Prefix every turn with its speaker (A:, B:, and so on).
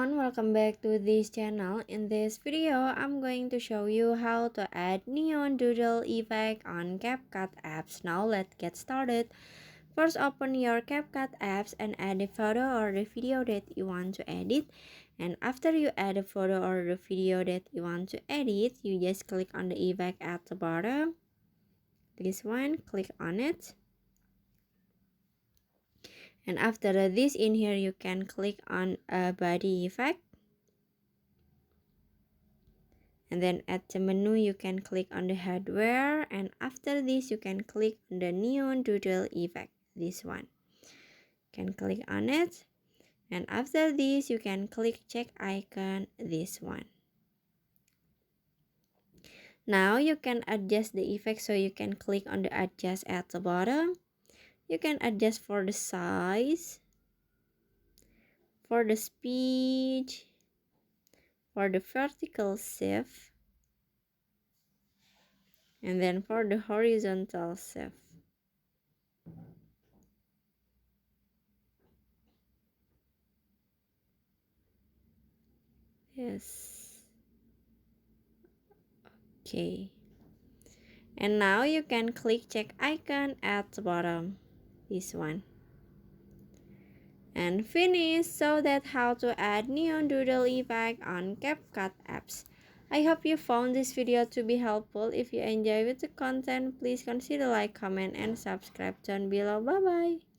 A: everyone, welcome back to this channel. In this video, I'm going to show you how to add neon doodle effect on CapCut apps. Now let's get started. First, open your CapCut apps and add the photo or the video that you want to edit. And after you add the photo or the video that you want to edit, you just click on the effect at the bottom. This one, click on it. And after this, in here you can click on a body effect, and then at the menu you can click on the hardware, and after this you can click on the neon doodle effect, this one. You can click on it, and after this you can click check icon, this one. Now you can adjust the effect, so you can click on the adjust at the bottom. You can adjust for the size, for the speed, for the vertical shift, and then for the horizontal shift. Yes. Okay. And now you can click check icon at the bottom, this one. And finish. So that's how to add neon doodle effect on CapCut apps. I hope you found this video to be helpful. If you enjoyed the content, please consider like, comment, and subscribe down below. Bye bye.